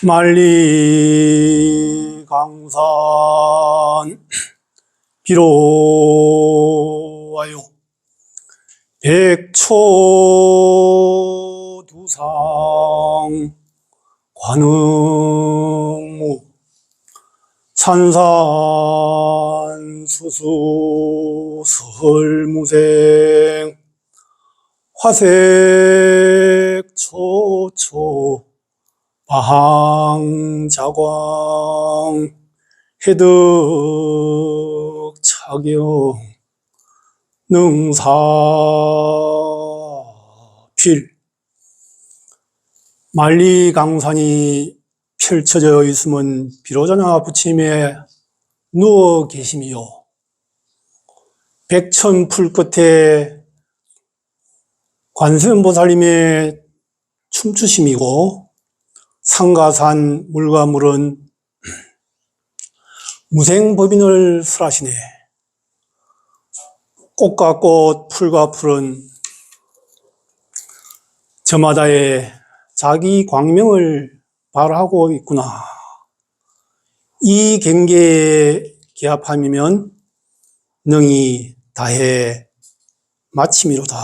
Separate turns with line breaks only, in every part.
만리강산 비로와요. 백초두상 관음무 산산수수 설무생 화색초초 방자광 해득차경 능사필. 만리강산이 펼쳐져 있으면 비로자나 부처님의 누워 계심이요, 백천풀 끝에 관세음보살님의 춤추심이고, 상가산 물과 물은 무생법인을 설하시네. 꽃과 꽃, 풀과 풀은 저마다의 자기 광명을 발하고 있구나. 이 경계에 기합함이면 능히 다해 마침이로다.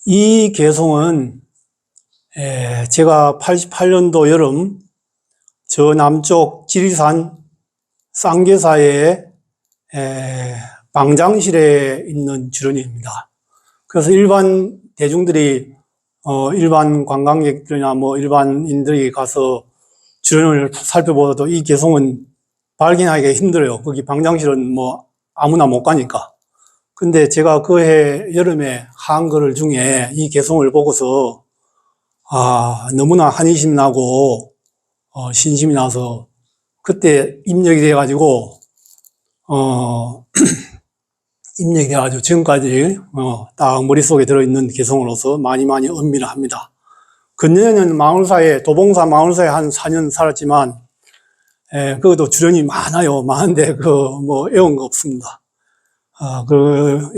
이 개송은 제가 88년도 여름 저 남쪽 지리산 쌍계사의 방장실에 있는 주련입니다. 그래서 일반 대중들이 일반 관광객들이나 일반인들이 가서 주련을 살펴보아도 이 개송은 발견하기가 힘들어요. 거기 방장실은 아무나 못 가니까. 근데 제가 그해 여름에 한 글 중에 이 개송을 보고서 너무나 한이심 나고 신심이 나서 그때 입력이 돼가지고 지금까지 딱 머릿속에 들어있는 개송으로서 많이 은미를 합니다. 근년에는 도봉사 마을사에 한 4년 살았지만 그것도 주련이 많은데 애운 거 없습니다.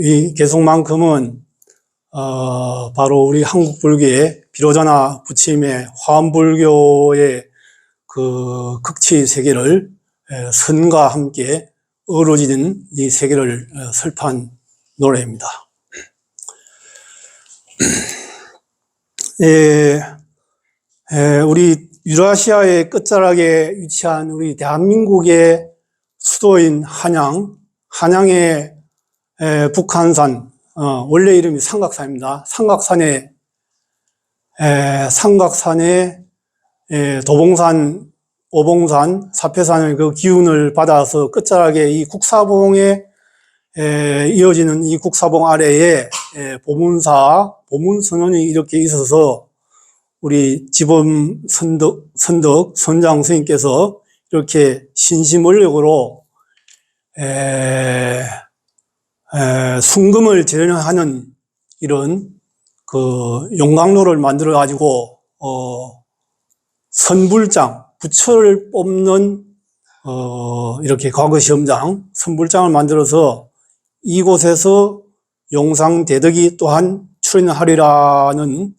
이 개송만큼은 바로 우리 한국 불교의 비로자나 부처님의 화엄불교의 그 극치 세계를 선과 함께 어우러지는 이 세계를 설파한 노래입니다. 우리 유라시아의 끝자락에 위치한 우리 대한민국의 수도인 한양의 북한산, 원래 이름이 삼각산입니다. 삼각산에 도봉산, 오봉산, 사패산의 그 기운을 받아서 끝자락에 이 국사봉에 이어지는 이 국사봉 아래에 보문선원이 이렇게 있어서 우리 지범 선장 스님께서 이렇게 신심원력으로 순금을 재련하는 이런 그 용광로를 만들어 가지고 선불장, 부처를 뽑는 이렇게 과거 시험장 선불장을 만들어서 이곳에서 용상대덕이 또한 출연하리라는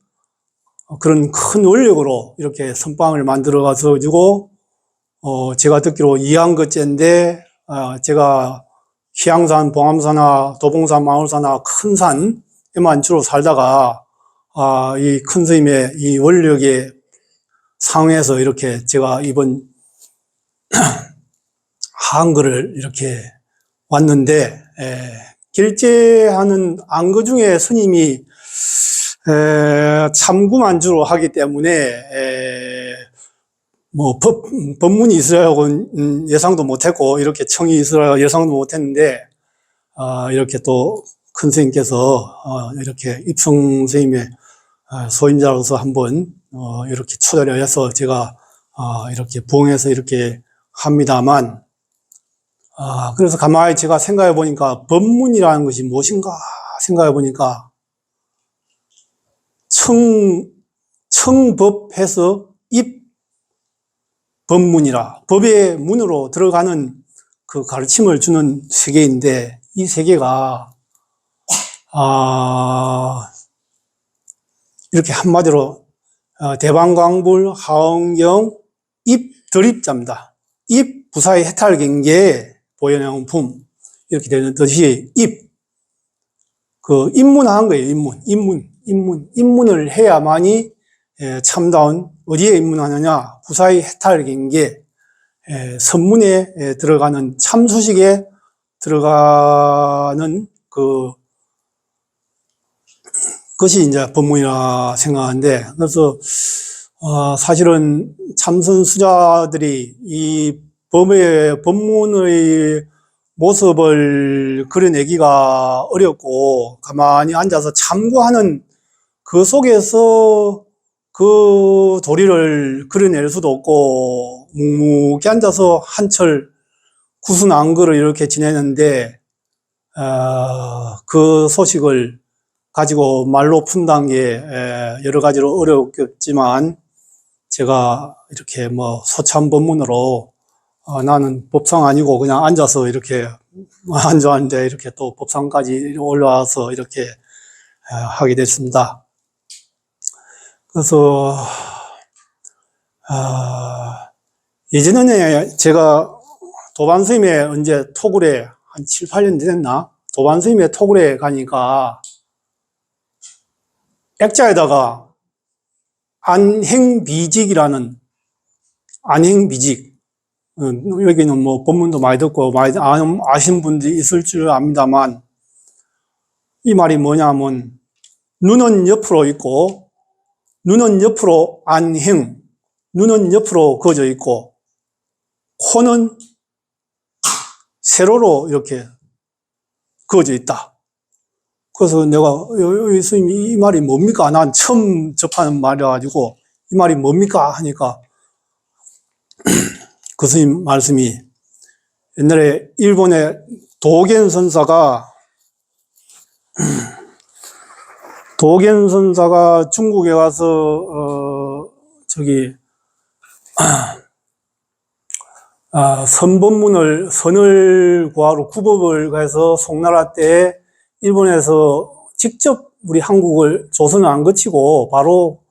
그런 큰 원력으로 이렇게 선방을 만들어 가지고 제가 듣기로 이한거째인데 제가 희양산, 봉암사나 도봉산, 마을사나 큰 산에만 주로 살다가 이 큰 스님의 이 원력에 상해서 이렇게 제가 이번 한글을 이렇게 왔는데 결제하는 안거 중에 스님이 참구만주로 하기 때문에 법문이 있으라고는 예상도 못했고 이렇게 청이 있으라고 예상도 못했는데 이렇게 또 큰 스님께서 이렇게 입성 스님의 소임자로서 한번 이렇게 초대를 해서 제가 이렇게 부응해서 이렇게 합니다만 그래서 가만히 제가 생각해 보니까 법문이라는 것이 무엇인가 생각해 보니까 청법해서 입법문이라 법의 문으로 들어가는 그 가르침을 주는 세계인데 이 세계가 이렇게 한마디로 대방광불, 하원경, 입드립자입니다. 입, 부사의 해탈경계, 보현양품. 이렇게 되는 뜻이 입. 입문한 거예요, 입문을 해야만이 참다운, 어디에 입문하느냐? 부사의 해탈경계, 선문에 들어가는 참수식에 들어가는 그것이 이제 법문이라 생각하는데, 그래서 사실은 참선수자들이 이 법문의 모습을 그려내기가 어렵고 가만히 앉아서 참고하는 그 속에서 그 도리를 그려낼 수도 없고 묵묵히 앉아서 한철 구순안거를 이렇게 지내는데 그 소식을 가지고 말로 푼다는 게 여러 가지로 어렵겠지만 제가 이렇게 뭐 소참법문으로 나는 법상 아니고 그냥 앉아서 이렇게 앉았는데 이렇게 또 법상까지 올라와서 이렇게 하게 됐습니다. 그래서 예전에 제가 도반 스님의 언제 토굴에 한 7, 8년 됐나? 도반 스님의 토굴에 가니까 액자에다가 안행비직이라는 안행비직, 여기는 뭐 법문도 많이 듣고 많이 아시는 분들이 있을 줄 압니다만 이 말이 뭐냐면 눈은 옆으로 있고 눈은 옆으로 안행, 눈은 옆으로 그어져 있고 코는 세로로 이렇게 그어져 있다. 그래서 내가 스님이 이 말이 뭡니까? 난 처음 접하는 말이라가지고 이 말이 뭡니까? 하니까 그 스님 말씀이 옛날에 일본의 도겐 선사가 중국에 와서 선을 구하러 구법을 해서 송나라 때 일본에서 직접 우리 한국을 조선을 안 거치고 바로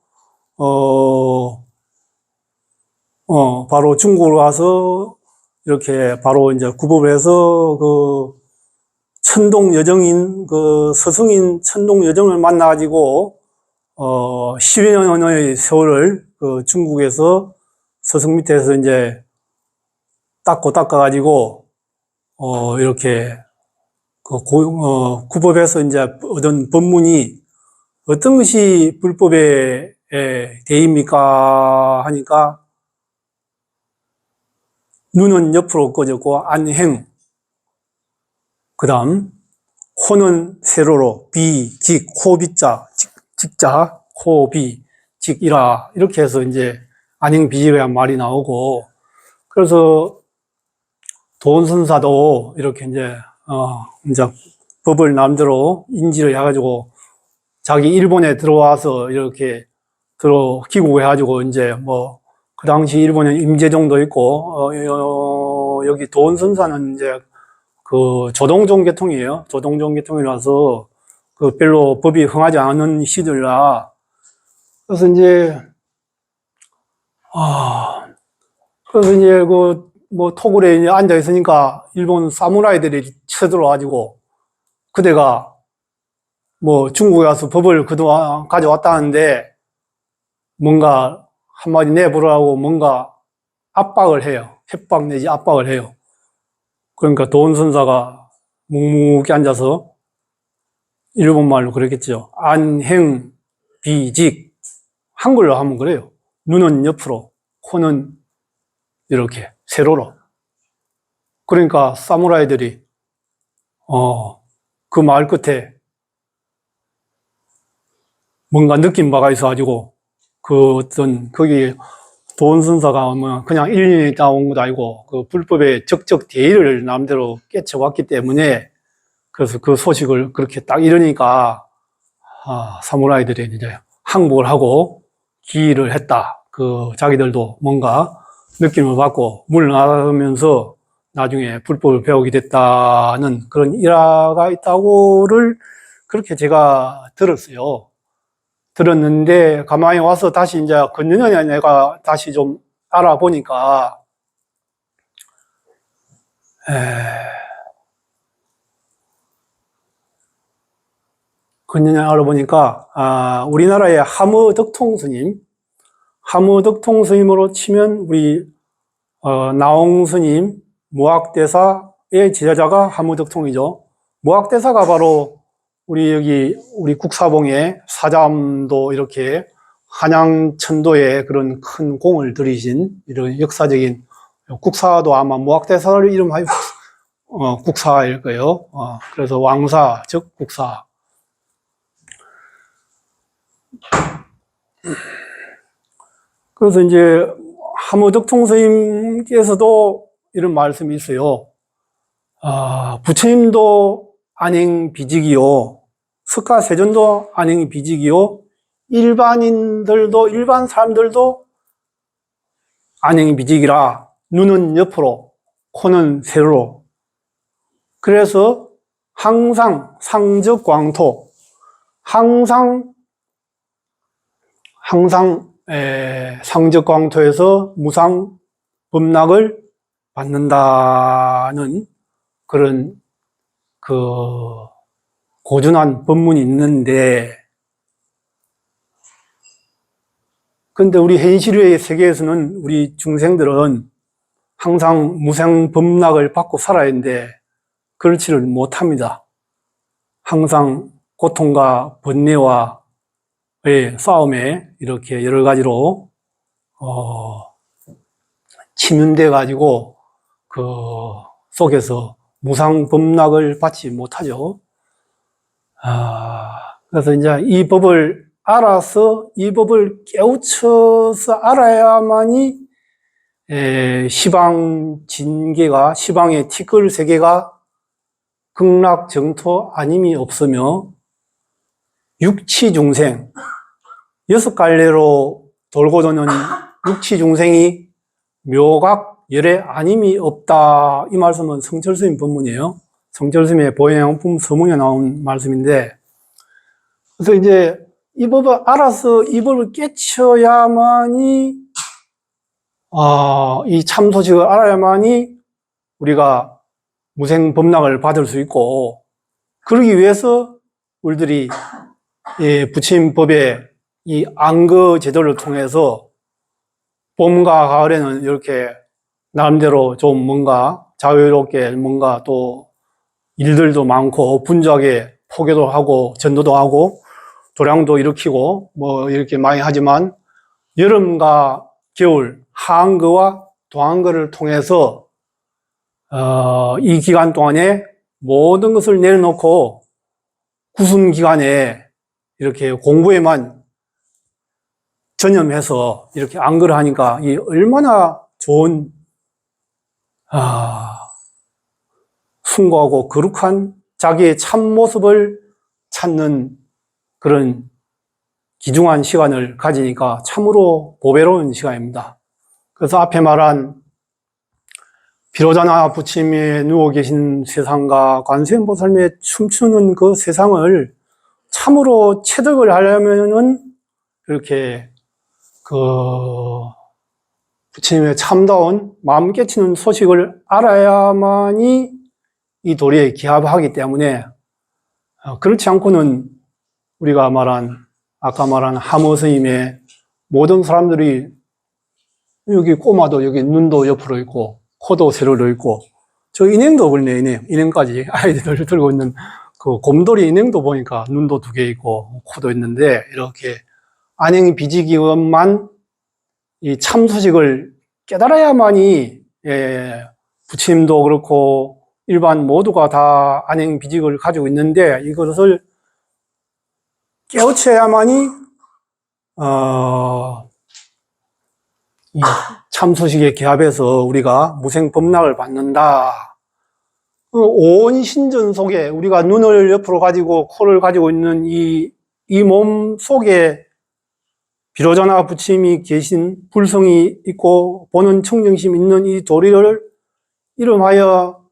중국으로 가서 이렇게 바로 이제 구법을 해서 천동 여정인 서승인 천동 여정을 만나가지고 10여 년의 세월을 중국에서 서승 밑에서 이제 닦아가지고 이렇게 구법에서 이제 얻은 법문이 어떤 것이 불법의 대입니까? 하니까 눈은 옆으로 꺼졌고 안행, 그 다음 코는 세로로 비직, 코비자, 직자, 코비, 직이라 이렇게 해서 이제 안행비직이라는 말이 나오고 그래서 도원선사도 이렇게 이제 법을 남대로 인지를 해가지고 자기 일본에 들어와서 이렇게 귀국해가지고 이제 그 당시 일본에 임재정도 있고, 여기 도원선사는 이제 조동종 계통이에요. 조동종 계통이라서 별로 법이 흥하지 않은 시들라. 그래서 이제, 토굴에 이제 앉아 있으니까 일본 사무라이들이 쳐들어와가지고 그대가 중국에 가서 법을 그동안 가져왔다는데 뭔가 한마디 내부르라고 뭔가 압박을 해요. 협박 내지 압박을 해요. 그러니까 도원선사가 묵묵히 앉아서 일본말로 그랬겠죠. 안행, 비직. 한글로 하면 그래요. 눈은 옆으로, 코는 이렇게 세로로. 그러니까 사무라이들이 그 말 끝에 뭔가 느낀 바가 있어가지고 거기 도원선사가 그냥 일년이 있다 온 것도 아니고 불법의 적적 대의를 남대로 깨쳐왔기 때문에 그래서 그 소식을 그렇게 딱 이러니까 사무라이들이 이제 항복을 하고 기일을 했다. 자기들도 뭔가 느낌을 받고 물러나면서 나중에 불법을 배우게 됐다는 그런 일화가 있다고를 그렇게 제가 들었어요. 들었는데, 가만히 와서 다시 이제 근년에 내가 다시 좀 알아보니까, 근년에 알아보니까, 우리나라의 하무덕통 스님으로 치면 우리, 나홍 스님, 무학대사의 제자가 하무덕통이죠. 무학대사가 바로 우리 국사봉에 사잠도 이렇게 한양천도에 그런 큰 공을 들이신 이런 역사적인 국사도 아마 무학대사를 이름하여 국사일 거예요. 그래서 왕사, 즉 국사. 그래서 이제 하무덕통 스님께서도 이런 말씀이 있어요. 부처님도 안행비직이요, 석가세존도 안행비직이요, 일반 사람들도 안행비직이라. 눈은 옆으로, 코는 세로로. 그래서 항상 상적광토, 항상 상적광토에서 무상법락을 받는다는 그런 고준한 법문이 있는데, 근데 우리 현실의 세계에서는 우리 중생들은 항상 무상법락을 받고 살아야 하는데 그렇지를 못합니다. 항상 고통과 번뇌와의 싸움에 이렇게 여러 가지로 침윤돼 가지고 그 속에서 무상법락을 받지 못하죠. 그래서 이제 이 법을 알아서, 이 법을 깨우쳐서 알아야만이 시방 진계가, 시방의 티끌 세계가 극락정토 아님이 없으며 육치중생, 6갈래로 돌고 도는 육치중생이 묘각 열애 아님이 없다. 이 말씀은 성철스님 법문이에요. 성철스님의 보행용품 서문에 나온 말씀인데, 그래서 이제 이 법을 알아서 이 법을 깨쳐야만이, 이 참소식을 알아야만이 우리가 무생법락을 받을 수 있고, 그러기 위해서 우리들이 부처님법의 이 안거 제도를 통해서 봄과 가을에는 이렇게 나름대로 좀 뭔가 자유롭게 뭔가 또 일들도 많고 분주하게 포교도 하고 전도도 하고 도량도 일으키고 뭐 이렇게 많이 하지만, 여름과 겨울 하한거와 도한거를 통해서 이 기간 동안에 모든 것을 내려놓고 구순 기간에 이렇게 공부에만 전념해서 이렇게 안거를 하니까 이 얼마나 좋은 숭고하고 거룩한 자기의 참모습을 찾는 그런 귀중한 시간을 가지니까 참으로 보배로운 시간입니다. 그래서 앞에 말한 비로자나 부처님이 누워 계신 세상과 관세음보살님의 춤추는 그 세상을 참으로 체득을 하려면은 이렇게 부처님의 참다운 마음 깨치는 소식을 알아야만이 이 도리에 기합하기 때문에, 그렇지 않고는 우리가 아까 말한 하모스님의 모든 사람들이 여기 꼬마도 여기 눈도 옆으로 있고 코도 세로로 있고, 저 인형도 그렇네. 인형까지 아이들 들고 있는 그 곰돌이 인형도 보니까 눈도 2개 있고 코도 있는데, 이렇게 안행비직이원만 이 참소식을 깨달아야만이 부처님도 그렇고 일반 모두가 다 안행비직을 가지고 있는데, 이것을 깨우쳐야만이 이 참소식의 기합에서 우리가 무생법락을 받는다. 온 신전 속에 우리가 눈을 옆으로 가지고 코를 가지고 있는 이 몸 속에 비로자나 부처님이 계신 불성이 있고 보는 청정심 있는 이 도리를 이름하여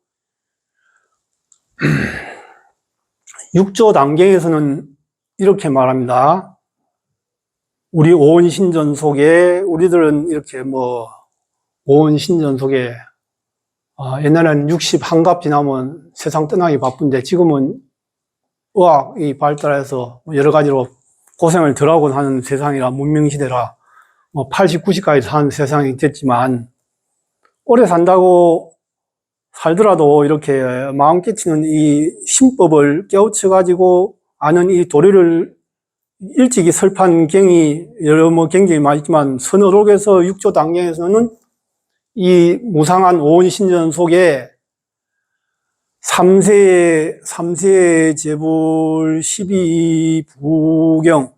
육조 단계에서는 이렇게 말합니다. 우리 오온신전 속에, 우리들은 이렇게 뭐, 오온신전 속에, 옛날에는 60한갑 지나면 세상 떠나기 바쁜데, 지금은 의학이 발달해서 여러 가지로 고생을 덜 하고 사는 세상이라, 문명시대라, 뭐 80, 90까지 사는 세상이 됐지만, 오래 산다고 살더라도 이렇게 마음 깨치는 이 신법을 깨우쳐가지고 아는 이 도리를 일찍이 설파한 경이 여러 뭐 경쟁이 많이 있지만 선어록에서 육조 단계에서는 이 무상한 오온신전 속에 삼세 재불 12부경,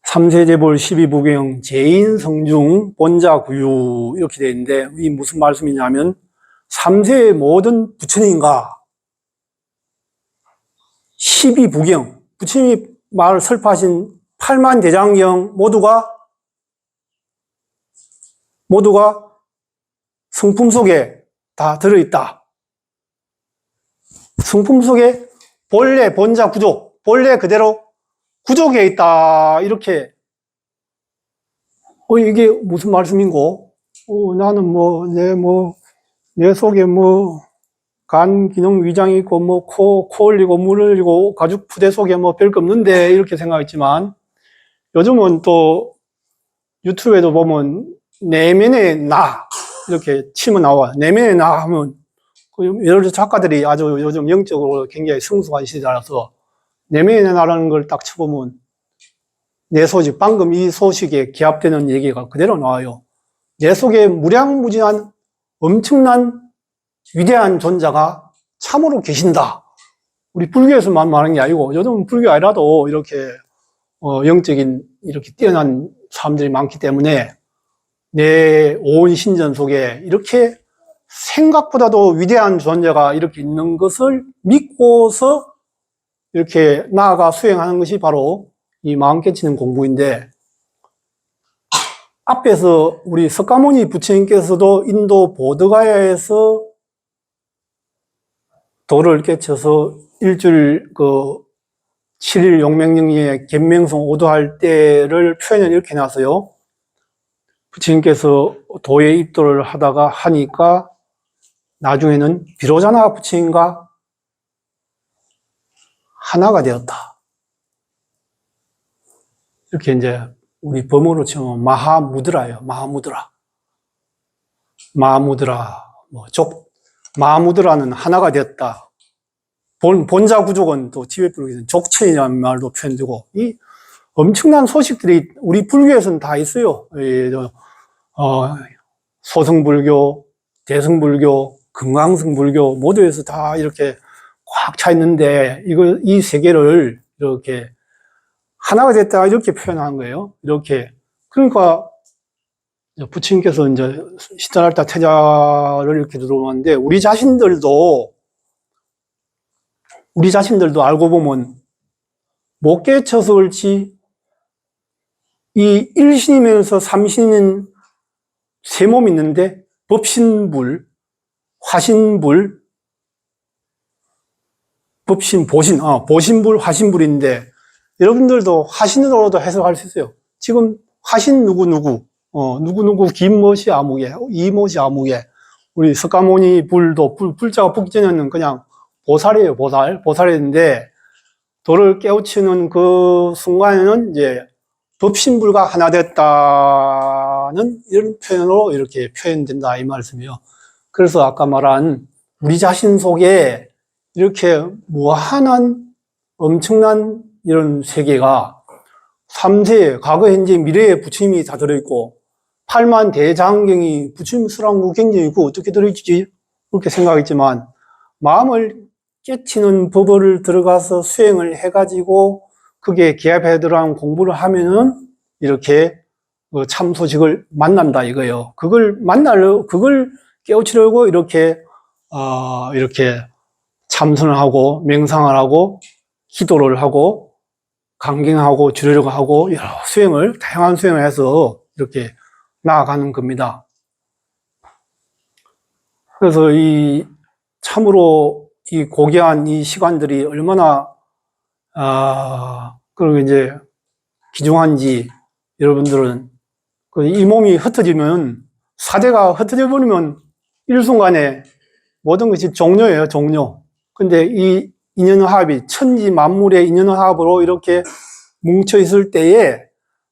삼세 재불 12부경 제인성중 본자구유 이렇게 되어 있는데 이 무슨 말씀이냐면 삼세의 모든 부처님과 12부경, 부처님이 말을 설파하신 8만 대장경 모두가 성품 속에 다 들어있다. 성품 속에 본래 본자 구족, 본래 그대로 구족에 있다. 이렇게 이게 무슨 말씀인고? 나는 내 속에 간 기능 위장이 있고 코 흘리고 물 흘리고 가죽 부대 속에 별거 없는데 이렇게 생각했지만 요즘은 또 유튜브에도 보면 내면의 나 이렇게 치면 나와. 내면의 나 하면 여러 작가들이 아주 요즘 영적으로 굉장히 성숙한 시대라서 내면의 나라는 걸 딱 쳐보면 내 소식, 방금 이 소식에 기합되는 얘기가 그대로 나와요. 내 속에 무량무진한 엄청난 위대한 존재가 참으로 계신다. 우리 불교에서만 말하는 게 아니고 요즘 불교 아니라도 이렇게 영적인 이렇게 뛰어난 사람들이 많기 때문에 내 오온신전 속에 이렇게 생각보다도 위대한 존재가 이렇게 있는 것을 믿고서 이렇게 나아가 수행하는 것이 바로 이 마음 깨치는 공부인데, 앞에서 우리 석가모니 부처님께서도 인도 보드가야에서 도를 깨쳐서 일주일 7일 용맹령리에 견명성 오도할 때를 표현을 이렇게 해놨어요. 부처님께서 도에 입도를 하니까 나중에는 비로자나 부처님과 하나가 되었다. 이렇게 이제 우리 범어로 치면 마하무드라예요. 마하무드라. 마하무드라는 하나가 되었다. 본자 구족은 또 티베트 불교에서는 족천이라는 말로 표현되고, 이 엄청난 소식들이 우리 불교에서는 다 있어요. 소승불교, 대승불교, 금강승불교 모두에서 다 이렇게 꽉 차 있는데 이 세계를 이렇게 하나가 됐다 이렇게 표현한 거예요. 이렇게. 그러니까 부처님께서 이제 시달알타 태자를 이렇게 들어오는데 우리 자신들도 알고 보면 못 깨쳐서 그렇지 이 일신이면서 삼신은 세 몸이 있는데 법신불, 화신불, 보신불, 화신불인데 여러분들도 화신으로도 해석할 수 있어요. 지금 화신 누구 김모시 아무개, 이모시 아무개, 우리 석가모니 불도 불자가 북전에는 그냥 보살이에요. 보살인데 도를 깨우치는 그 순간에는 이제 법신불과 하나 됐다는 이런 표현으로 이렇게 표현된다 이 말씀이에요. 그래서 아까 말한 우리 자신 속에 이렇게 무한한 엄청난 이런 세계가 3세, 과거, 현재, 미래의 부처님이 다 들어있고 8만 대장경이 부처님 수랑구 경전이 있고 어떻게 들어있지? 그렇게 생각했지만 마음을 깨치는 법을 들어가서 수행을 해가지고 그게 기합에 들어간 공부를 하면은 이렇게 참 소식을 만난다 이거예요. 그걸 깨우치려고 이렇게 참선을 하고 명상을 하고 기도를 하고 강경하고 주려고 하고 여러 다양한 수행을 해서 이렇게 나아가는 겁니다. 그래서 참으로 이 고귀한 이 시간들이 얼마나 그리고 이제 귀중한지 여러분들은 이 몸이 흩어지면, 사대가 흩어져 버리면 일순간에 모든 것이 종료예요, 종료. 근데 이 인연화합이 천지 만물의 인연화합으로 이렇게 뭉쳐 있을 때에,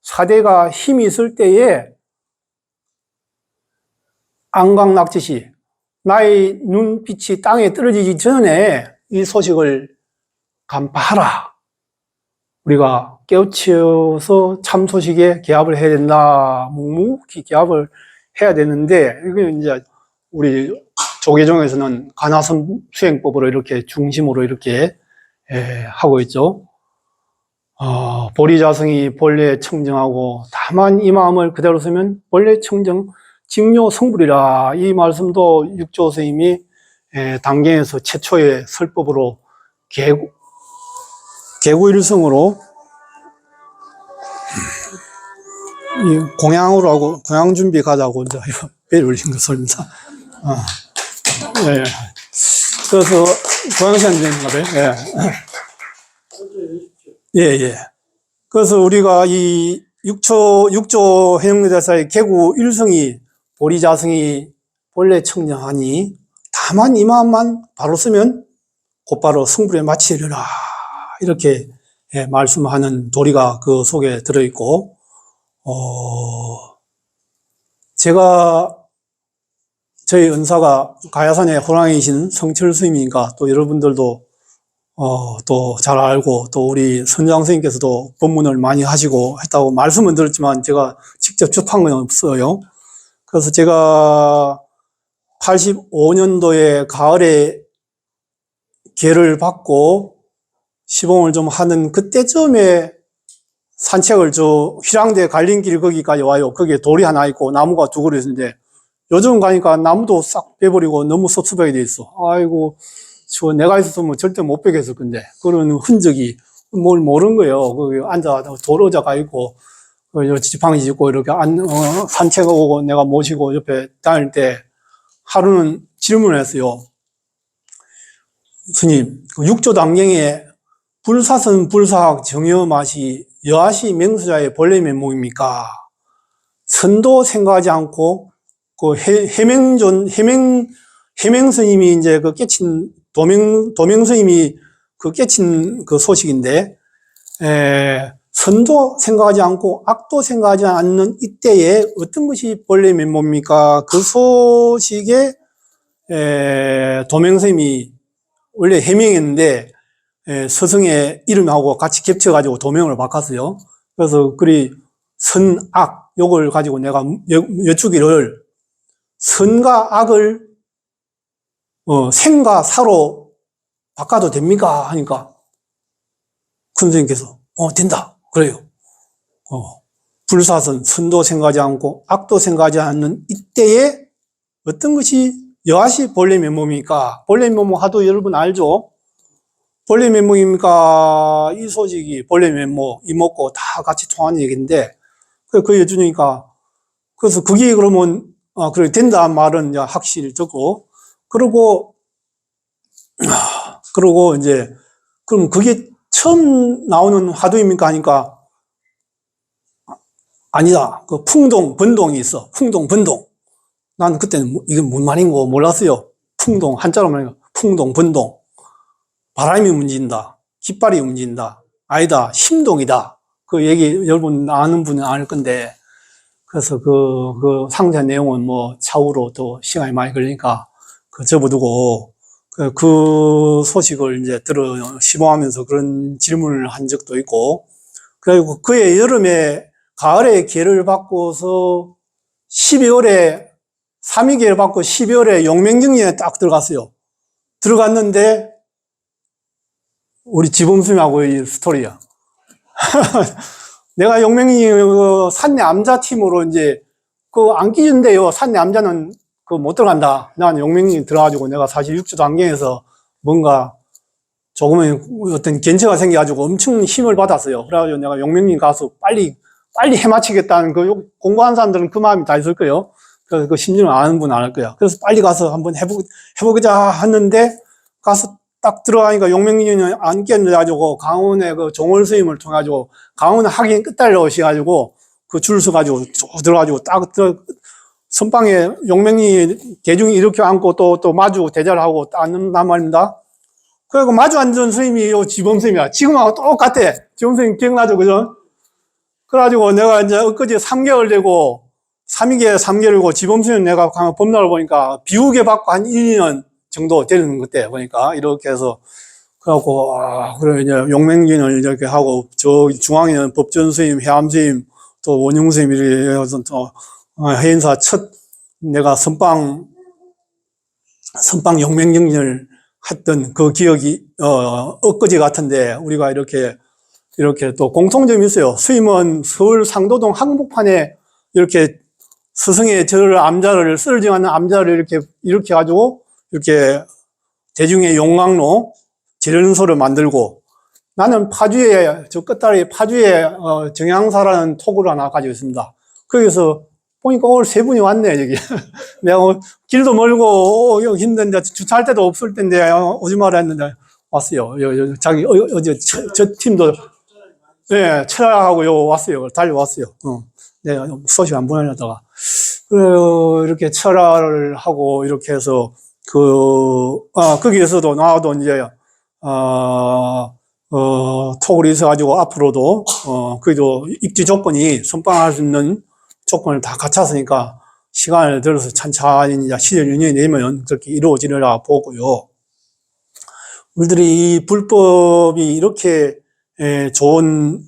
사대가 힘이 있을 때에 안강낙지시, 나의 눈빛이 땅에 떨어지기 전에 이 소식을 간파하라. 우리가 깨우쳐서 참 소식에 기합을 해야 된다. 묵묵히 기합을 해야 되는데, 이게 이제 우리 조계종에서는 간화선 수행법으로 이렇게 중심으로 이렇게 하고 있죠. 보리자성이 본래 청정하고 다만 이 마음을 그대로 쓰면 본래 청정 직료 성불이라. 이 말씀도 육조 스님이 당경에서 최초의 설법으로 개구일성으로 이 공양으로 하고 공양 준비 가자고 이제 배를 올린 것입니다. 예. 그래서 고양시간 되는가 봐요. 예. 예. 그래서 우리가 이 육조 해영대사의 개구 일성이 보리자성이 본래 청정하니 다만 이 마음만 바로 쓰면 곧바로 성불에 마치리라. 이렇게 말씀하는 도리가 그 속에 들어있고, 제가 저희 은사가 가야산의 호랑이신 성철 스님이니까 또 여러분들도 또 잘 알고, 또 우리 선장 선생님께서도 법문을 많이 하시고 했다고 말씀은 들었지만 제가 직접 접한 건 없어요. 그래서 제가 85년도에 가을에 계를 받고 시봉을 좀 하는 그때쯤에 산책을 휘랑대 갈림길 거기까지 와요. 거기에 돌이 하나 있고 나무가 두 그루 있는데, 요즘 가니까 나무도 싹 빼버리고 너무 섭섭하게 돼 있어. 아이고, 내가 있었으면 절대 못 빼겠을 건데, 그런 흔적이 뭘 모르는 거예요. 거기 앉아, 도로자가 있고, 지팡이 짚고 이렇게 산책하고 내가 모시고 옆에 다닐 때 하루는 질문을 했어요. 스님, 육조 당경에 불사선 불사학 정여 맛이 여하시 맹수자의 본래 면목입니까? 선도 생각하지 않고 그 해맹 스님이 이제 그 깨친 도명 스님이 그 깨친 그 소식인데, 선도 생각하지 않고 악도 생각하지 않는 이때에 어떤 것이 본래 면목입니까? 그 소식에 도명 스님이 원래 해명했는데 서성의 이름하고 같이 겹쳐가지고 도명을 바꿨어요. 그래서 그리 선악 요걸 가지고 내가 여쭈기를, 선과 악을 생과 사로 바꿔도 됩니까? 하니까 큰 선생님께서 된다 그래요. 불사선, 선도 생각하지 않고 악도 생각하지 않는 이때에 어떤 것이 여하시 본래 면목입니까? 본래 면목 하도 여러분 알죠? 본래 면목입니까? 이 소식이 본래 면목, 이목고 다 같이 통하는 얘기인데, 그 여쭈니까, 그래서 그게 그러면, 그래, 된다 말은 이제 확실히 듣고, 그러고 이제, 그럼 그게 처음 나오는 화두입니까? 하니까, 아니다. 그 풍동, 번동이 있어. 풍동, 번동. 난 그때는 이게 뭔 말인 거 몰랐어요. 풍동, 한자로 말하면 풍동, 번동. 바람이 움직인다. 깃발이 움직인다. 아니다. 심동이다. 그 얘기 여러분 아는 분은 알 건데, 그래서 그 상세 내용은 뭐 차후로 또 시간이 많이 걸리니까 접어두고, 그 소식을 이제 시봉하면서 그런 질문을 한 적도 있고, 그리고 그해 가을에 계를 받고서 3.2계를 받고 12월에 용맹정리에 딱 들어갔어요. 들어갔는데, 우리 지범스님하고 이 스토리야. 내가 용맹이 산내 암자 팀으로 이제 안 끼준대요. 산내 암자는 못 들어간다. 난 용맹이 들어가지고 내가 사실 육조 안경에서 뭔가 조금은 어떤 견체가 생겨가지고 엄청 힘을 받았어요. 그래가지고 내가 용맹이 가서 빨리 해마치겠다는 공부한 사람들은 그 마음이 다 있을 거예요. 그래서 그 심리를 아는 분은 알 거야. 그래서 빨리 가서 한번 해보자 했는데, 가서 딱 들어가니까 용맹진이 안 깨져가지고 강원의 그 종월 스님을 통해가지고 강원 하긴 끝달려 오셔가지고 그 줄 서가지고 쭉 들어가지고 딱 선방에 용맹진이 대중이 이렇게 앉고 또 마주 대자를 하고 딱 앉는단 말입니다. 그리고 마주 앉은 스님이 요 지범스님이야. 지금하고 똑같아. 지범스님 기억나죠? 그죠? 그래가지고 내가 이제 엊그제 3개월 되고 3개월이고 지범스님 내가 법락을 보니까 비우게 받고 한 1, 2년 정도 되는 그때 보니까 이렇게 해서 그래갖고 그래 이제 용맹진을 이렇게 하고 저 중앙에는 법전 스님, 해암 스님, 또 원용 스님 이렇게 해서 또 해인사 첫 내가 선방 용맹정진을 했던 그 기억이 엊그제 같은데 우리가 이렇게 또 공통점이 있어요. 스님은 서울 상도동 한복판에 이렇게 스승의 절을 암자를 쓸증하는 암자를 이렇게 가지고 이렇게 대중의 용광로 재련소를 만들고 나는 파주에 저 끝다리 파주에 정양사라는 토구를 하나 가지고 있습니다. 거기서 보니까 오늘 세 분이 왔네 여기. 내가 길도 멀고 힘든데 주차할 데도 없을 텐데 오지 마라 했는데 왔어요. 자기 어제 저 팀도 네 철학하고 왔어요. 달려왔어요. 내가 소식 안 보내려다가 그래요. 이렇게 철학을 하고 이렇게 해서 거기에서도 나와도 이제 톡을 있어가지고 앞으로도 그래도 입지 조건이 선방할 수 있는 조건을 다 갖췄으니까 시간을 들어서 천천히 이제 시절 연연이 되면 그렇게 이루어지리라 보고요. 우리들이 이 불법이 이렇게 좋은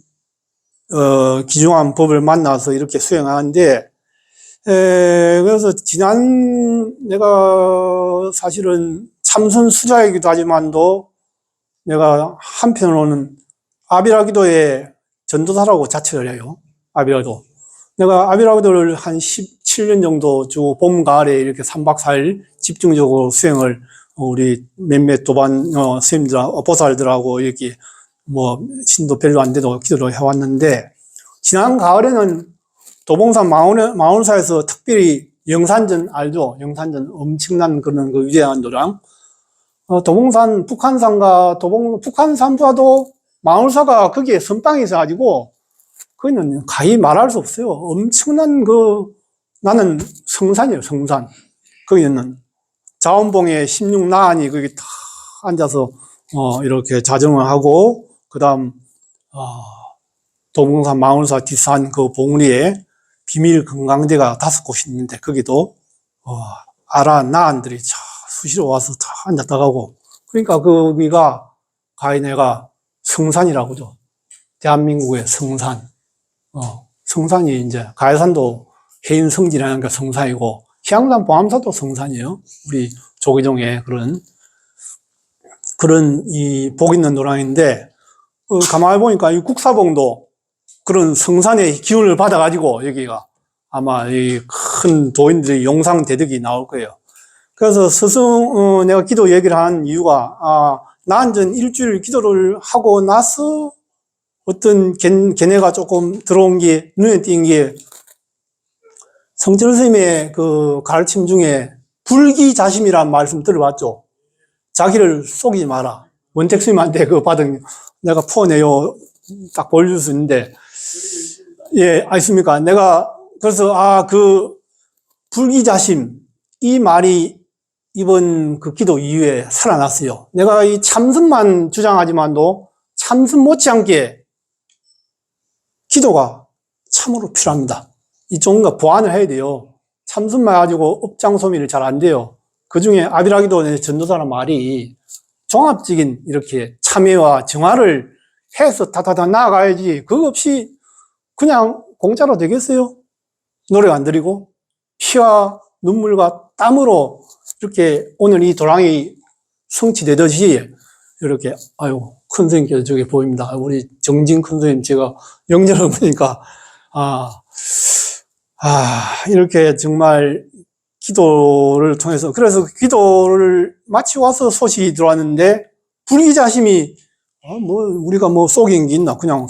귀중한 법을 만나서 이렇게 수행하는데 그래서 내가 사실은 참선 수자이기도 하지만도 내가 한편으로는 아비라기도의 전도사라고 자처를 해요. 아비라기도. 내가 아비라기도를 한 17년 정도 주 봄, 가을에 이렇게 3박 4일 집중적으로 수행을 우리 몇몇 도반 스님들, 보살들하고 이렇게 신도 별로 안 돼도 기도를 해왔는데 지난 가을에는 도봉산 마을사에서 특별히 영산전 알죠? 영산전 엄청난 그런 그 위대한 도량. 도봉산 북한산과 북한산보다도 마을사가 거기에 선방이 있어가지고 거기는 가히 말할 수 없어요. 엄청난 나는 성산이에요, 성산. 거기는 자원봉에 16나안이 거기 다 앉아서 이렇게 자정을 하고 그 다음 도봉산 마을사 뒷산 그 봉우리에 비밀 건강대가 5곳이 있는데 거기도 나안들이 수시로 와서 다 앉았다 가고 그러니까 거기가 가히 내가 성산이라고죠. 대한민국의 성산. 성산이 이제 가해산도 해인성지라는 게 성산이고 희양산 보암사도 성산이에요. 우리 조계종의 그런 이 복 있는 노랑인데 가만히 보니까 이 국사봉도 그런 성산의 기운을 받아가지고 여기가 아마 이 큰 도인들의 용상대득이 나올 거예요. 그래서 스승 내가 기도 얘기를 한 이유가 난전 일주일 기도를 하고 나서 어떤 견해가 조금 들어온 게 눈에 띈 게 성철 스님의 그 가르침 중에 불기자심이란 말씀 들어봤죠? 자기를 속이지 마라. 원택 스님한테 받은 내가 푸어내요 딱 보여줄 수 있는데 예, 아십니까? 내가 그래서 불기자심 이 말이 이번 그 기도 이후에 살아났어요. 내가 이 참선만 주장하지만도 참선 못지않게 기도가 참으로 필요합니다. 이 종류가 보완을 해야 돼요. 참선만 가지고 업장소미를 잘 안 돼요. 그 중에 아비라기도 전도사란 말이 종합적인 이렇게 참회와 정화를 해서 다다다 나아가야지 그거 없이 그냥 공짜로 되겠어요? 노래 안 드리고 피와 눈물과 땀으로 이렇게 오늘 이 도랑이 성취되듯이 이렇게 큰 선생님께서 저기 보입니다. 우리 정진 큰 선생님 제가 영접을 보니까 이렇게 정말 기도를 통해서 그래서 기도를 마치고 와서 소식이 들어왔는데 불기자심이 우리가 속인 게 있나 그냥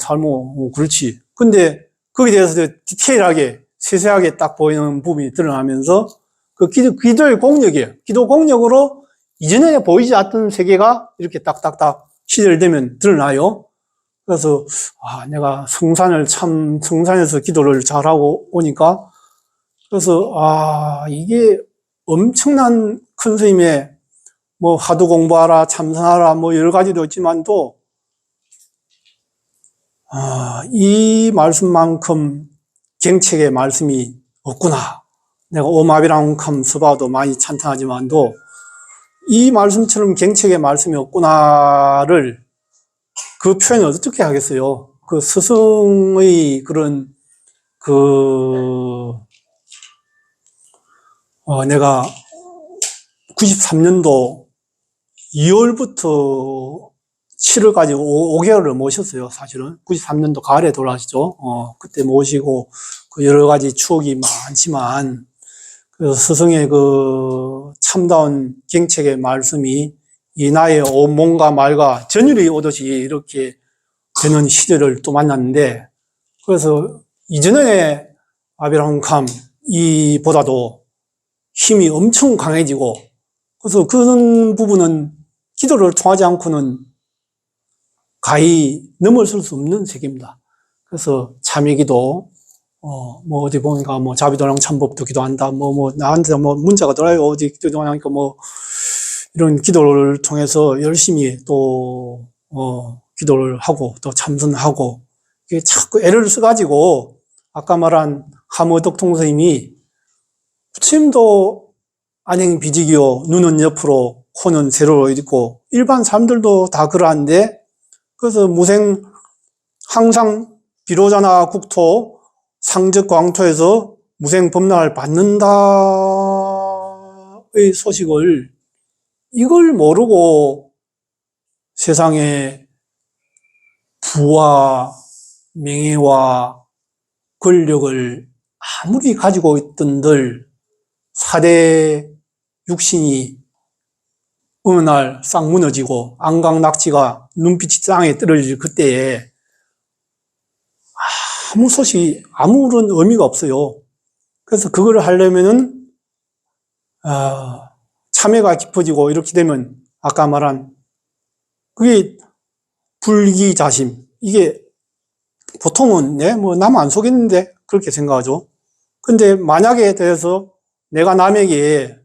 그렇지. 근데 거기에 대해서 디테일하게 세세하게 딱 보이는 부분이 드러나면서 그 기도의 공력이에요. 기도 공력으로 이전에 보이지 않던 세계가 이렇게 딱딱딱 시절되면 드러나요. 그래서, 내가 성산에서 기도를 잘하고 오니까, 그래서, 이게 엄청난 큰 스님의 뭐 화두 공부하라, 참선하라, 뭐 여러 가지도 있지만도, 이 말씀만큼 경책의 말씀이 없구나. 내가 오마비랑캄 서바도 많이 찬탄하지만도, 이 말씀처럼 경책의 말씀이 없구나를 그 표현을 어떻게 하겠어요? 그 스승의 그런, 내가 93년도 2월부터 7월까지 5개월을 모셨어요, 사실은. 93년도 가을에 돌아가시죠. 그때 모시고, 그 여러 가지 추억이 많지만, 그 스승의 그 참다운 경책의 말씀이 이 나의 온 몸과 말과 전율이 오듯이 이렇게 되는 시절을 또 만났는데, 그래서 이전에 아비라함캄 이보다도 힘이 엄청 강해지고, 그래서 그런 부분은 기도를 통하지 않고는 가히 넘어설 수 없는 세계입니다. 그래서 참회기도, 뭐 어디 보니까 뭐 자비도량 참법도 기도한다, 나한테 문자가 들어요. 어디 기도하니까 이런 기도를 통해서 열심히 또, 기도를 하고 또 참선하고, 이게 자꾸 애를 써가지고, 아까 말한 하무덕통 스님이 부처님도 안행 비지기요, 눈은 옆으로, 코는 세로로 있고, 일반 사람들도 다 그러한데, 그래서 무생, 항상 비로자나 국토, 상적 광토에서 무생 법락을 받는다의 소식을 이걸 모르고 세상에 부와 명예와 권력을 아무리 가지고 있던들 4대 육신이 어느 날 싹 무너지고 안강낙지가 눈빛이 땅에 떨어질 그때에 아무 소식이 아무런 의미가 없어요. 그래서 그걸 하려면은 참회가 깊어지고 이렇게 되면 아까 말한 그게 불기자심, 이게 보통은 남 안 속였는데 그렇게 생각하죠. 근데 만약에 대해서 내가 남에게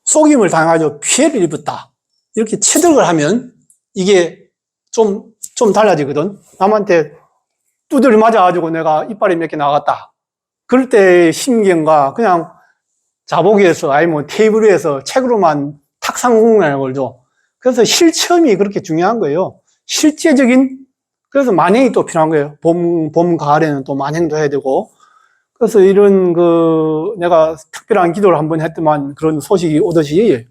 속임을 당하죠, 피해를 입었다, 이렇게 체득을 하면 이게 좀 달라지거든. 남한테 두드려 맞아가지고 내가 이빨이 몇 개 나갔다, 그럴 때 심경과 그냥 자보기에서 아니면 테이블 위에서 책으로만 탁상공론하는 걸죠. 그래서 실체험이 그렇게 중요한 거예요. 실제적인, 그래서 만행이 또 필요한 거예요. 봄, 가을에는 또 만행도 해야 되고. 그래서 이런 내가 특별한 기도를 한번 했더만 그런 소식이 오듯이,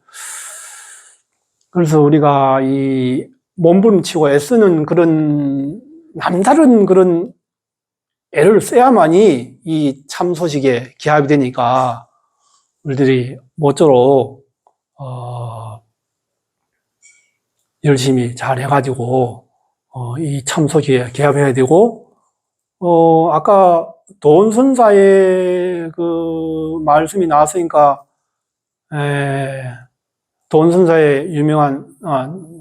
그래서 우리가 이 몸부림치고 애쓰는 그런 남다른 그런 애를 써야만이 이 참 소식에 기합이 되니까 우리들이 모쪼록 열심히 잘 해가지고 이 참 소식에 기합해야 되고, 아까 도원선사의 그 말씀이 나왔으니까, 도원선사의 유명한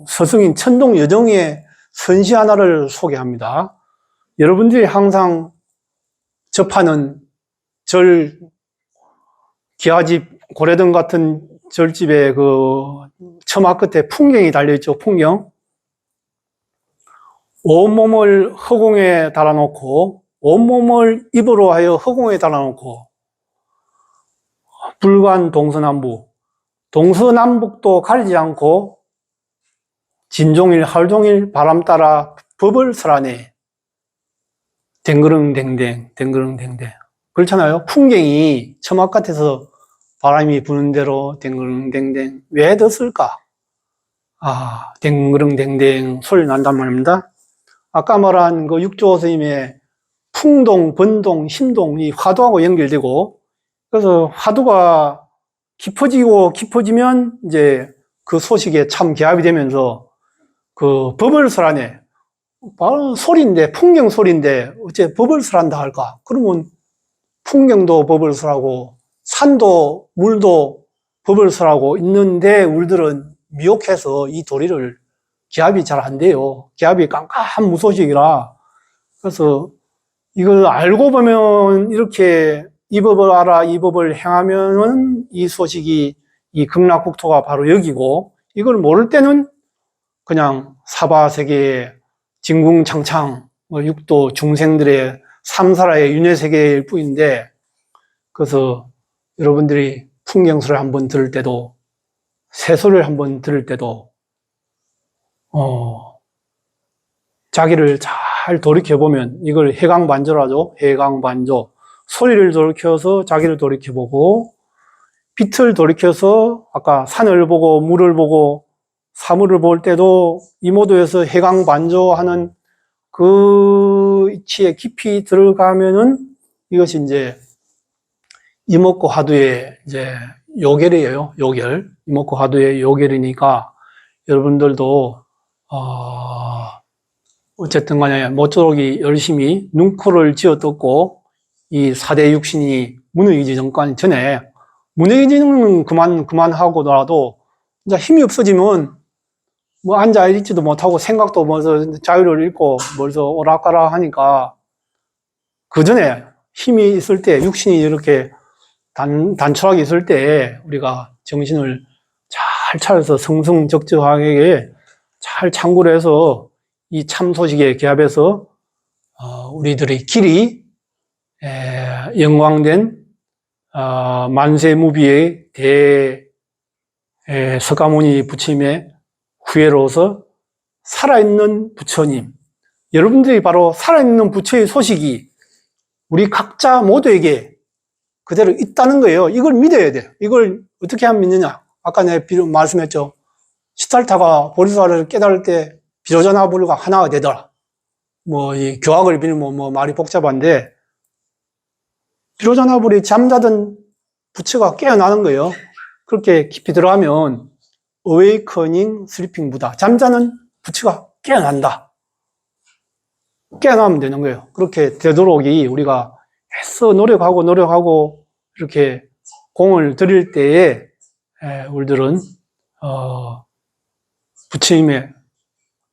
서승인 천동여정의 선시 하나를 소개합니다. 여러분들이 항상 접하는 기와집, 고래등 같은 절집에 그 처마 끝에 풍경이 달려있죠, 풍경. 온몸을 허공에 달아놓고, 온몸을 입으로 하여 허공에 달아놓고, 불관 동서남북, 동서남북도 가리지 않고 진종일 하루종일 바람 따라 법을 설하네. 댕그릉댕댕 댕그릉댕댕. 그렇잖아요. 풍경이 처마깥에서 바람이 부는 대로 댕그릉댕댕. 왜 떴을까? 댕그릉댕댕 소리 난단 말입니다. 아까 말한 그 육조 스님의 풍동, 번동, 힘동, 이 화두하고 연결되고, 그래서 화두가 깊어지면 이제 그 소식에 참 기합이 되면서 그 법을 설하네. 소리인데, 풍경 소리인데 어째 법을 설한다 할까? 그러면 풍경도 법을 설하고 산도 물도 법을 설하고 있는데 우리들은 미혹해서 이 도리를 기합이 잘 안 돼요. 기합이 깜깜한 무소식이라. 그래서 이걸 알고 보면 이렇게 이 법을 알아, 이 법을 행하면은 이 소식이 이 극락국토가 바로 여기고, 이걸 모를 때는 그냥 사바세계의 진궁창창, 육도 중생들의 삼사라의 윤회세계일 뿐인데, 그래서 여러분들이 풍경수를 한번 들을 때도, 새소리를 한번 들을 때도, 자기를 잘 돌이켜보면, 이걸 해강반조라죠. 해강반조. 소리를 돌이켜서 자기를 돌이켜보고, 빛을 돌이켜서 아까 산을 보고 물을 보고 사물을 볼 때도 이 모두에서 해강반조하는 그 이치에 깊이 들어가면은 이것이 이제 이목구 화두의 이제 요결이에요. 요결. 이목구 화두의 요결이니까 여러분들도 어쨌든 간에 모쪼록이 열심히 눈코를 쥐어 뜯고 이 4대 육신이 무너지기 전에 무너지는 그만하고라도 이제 힘이 없어지면 뭐 앉아 있지도 못하고 생각도 벌써 자유를 잃고 벌써 오락가락 하니까 그 전에 힘이 있을 때 육신이 이렇게 단촐하게 있을 때 우리가 정신을 잘 차려서 성성적적하게 잘 참고를 해서 이 참소식에 기합해서 우리들의 길이 영광된 만세무비의 석가모니 부처님의 후예로서 살아있는 부처님, 여러분들이 바로 살아있는 부처의 소식이 우리 각자 모두에게 그대로 있다는 거예요. 이걸 믿어야 돼요. 이걸 어떻게 하면 믿느냐? 아까 내가 말씀했죠. 시달타가 보리수화를 깨달을 때 비로자나 불가 하나가 되더라. 이 교학을 빌면 말이 복잡한데, 비로자나 불이 잠자던 부처가 깨어나는 거예요. 그렇게 깊이 들어가면 awakening sleeping Buddha, 잠자는 부처가 깨어난다. 깨어나면 되는 거예요. 그렇게 되도록이 우리가 애써 노력하고 이렇게 공을 들일 때에 우리들은 부처님의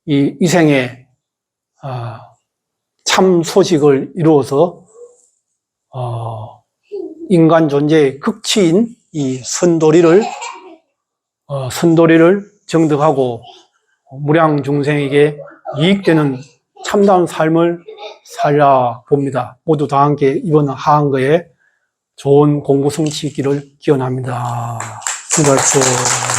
이 이생의 참 소식을 이루어서 인간 존재의 극치인 이 선도리를 정득하고 무량 중생에게 이익되는 참다운 삶을 살아 봅니다. 모두 다 함께 이번 하한거에 좋은 공부 성취 있기를 기원합니다. 수고하셨습니다.